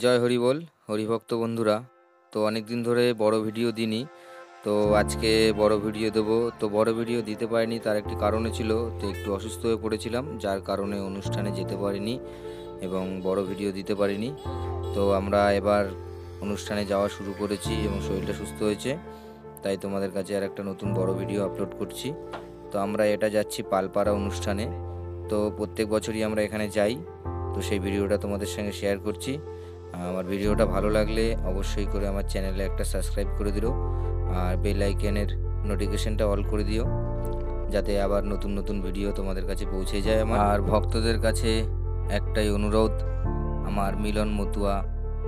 জয় হরি বল। হরিভক্ত বন্ধুরা, তো অনেক দিন ধরে বড় ভিডিও দিইনি, তো আজকে বড় ভিডিও দেবো। তো বড় ভিডিও দিতে পারিনি, তার একটি কারণে ছিল, তো একটু অসুস্থ হয়ে পড়েছিলাম, যার কারণে অনুষ্ঠানে যেতে পারিনি এবং বড় ভিডিও দিতে পারিনি। তো আমরা এবার অনুষ্ঠানে যাওয়া শুরু করেছি এবং শরীরটা সুস্থ হয়েছে, তাই তোমাদের কাছে আর একটা নতুন বড় ভিডিও আপলোড করছি। তো আমরা এটা যাচ্ছি পালপাড়া অনুষ্ঠানে। তো প্রত্যেক বছরই আমরা এখানে যাই, তো সেই ভিডিওটা তোমাদের সঙ্গে শেয়ার করছি। আমার ভিডিওটা ভালো লাগলে অবশ্যই করে আমার চ্যানেলে একটা সাবস্ক্রাইব করে দিও, আর বেল আইকনের নোটিফিকেশনটা অল করে দিও, যাতে আবার নতুন নতুন ভিডিও তোমাদের কাছে পৌঁছে যায়। আর ভক্তদের কাছে একটাই অনুরোধ, আমার মিলন মতুয়া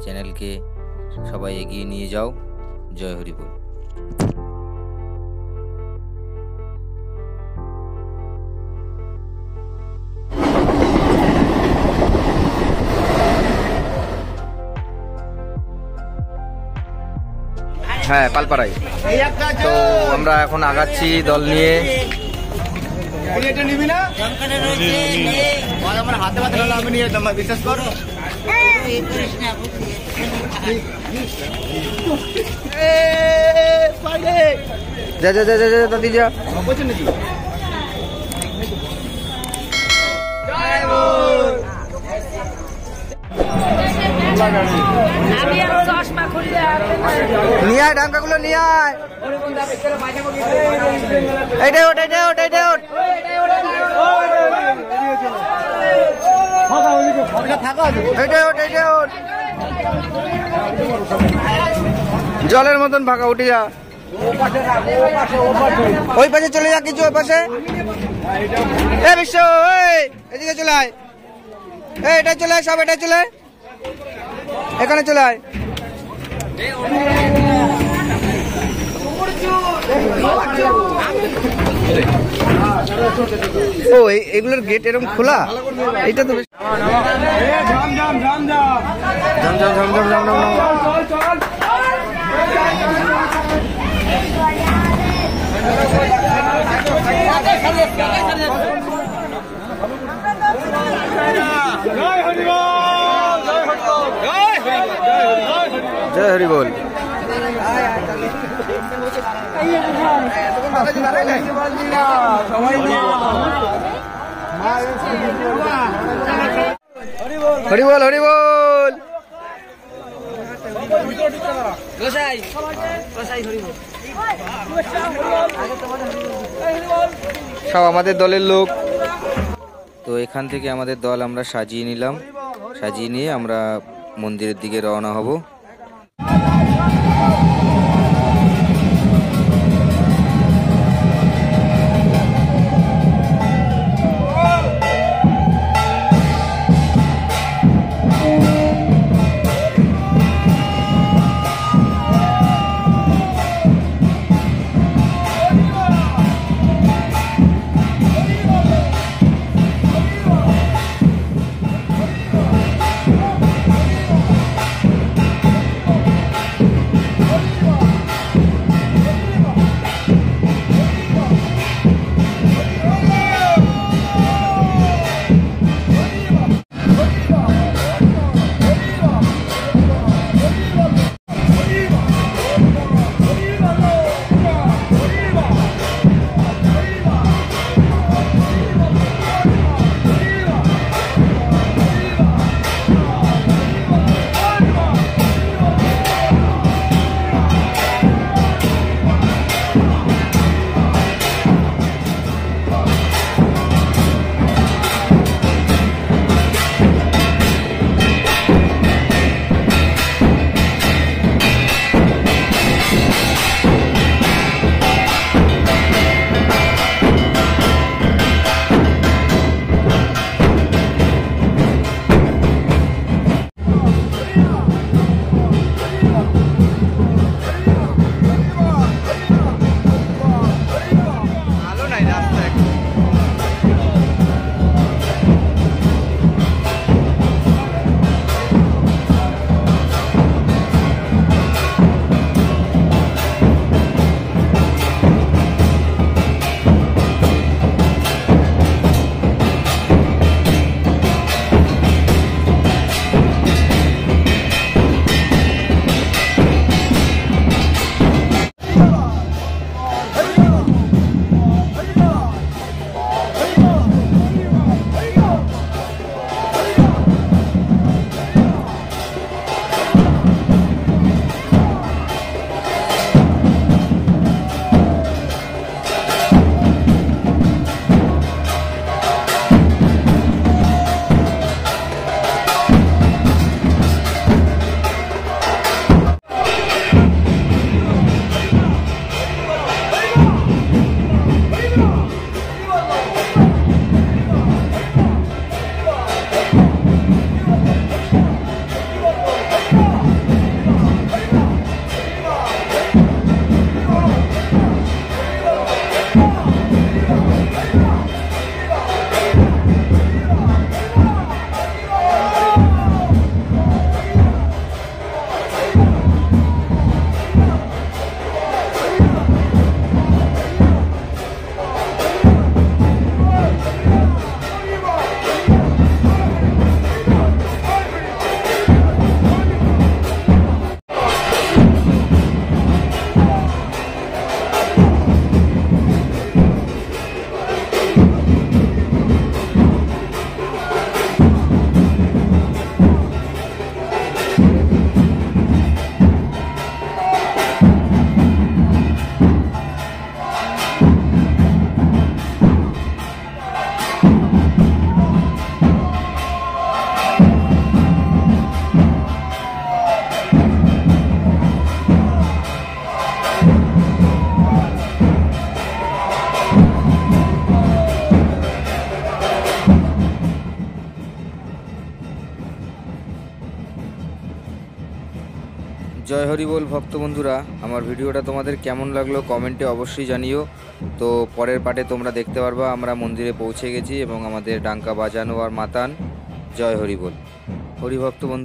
চ্যানেলকে সবাই এগিয়ে নিয়ে যাও। জয় হরি বল। হ্যাঁ, পালপাড়ায়। তো আমরা এখন আগাচ্ছি দল নিয়ে। বিশ্বাস করো, যা যা যা যা যা দাদি যা। নিয়ে আয় ডাঙ্কাগুলো, নিয়ে আয়। এইটাই ওট, এইটাই ওট, এইটাই ওট। এইটাই ওট, এইটাই ওট। জলের মতন ফাঁকা, উঠে যা। ওই পাশে চলে যা, কিছু ওই পাশে। এ বিশ্ব, এদিকে চলে আয়। এটা চলে আয়, সব এটা চলে আয়, এখানে চলে আয়। ও এগুলোর গেট এরকম খোলা, এটা তো জয় হরি বল। হরি বল, হরি বল। সব আমাদের দলের লোক। তো এখান থেকে আমাদের দল আমরা সাজিয়ে নিলাম, সাজিয়ে নিয়ে আমরা মন্দিরের দিকে রওনা হব। জয় হরি বল ভক্ত বন্ধুরা, আমার ভিডিওটা তোমাদের কেমন লাগলো কমেন্টে অবশ্যই জানিও। তো পরের পার্টে তোমরা দেখতে পারবা আমরা মন্দিরে পৌঁছে গেছি এবং আমাদের ডাঙ্কা বাজানো আর মাতান। জয় হরি বল। হরি ভক্ত বন্ধু।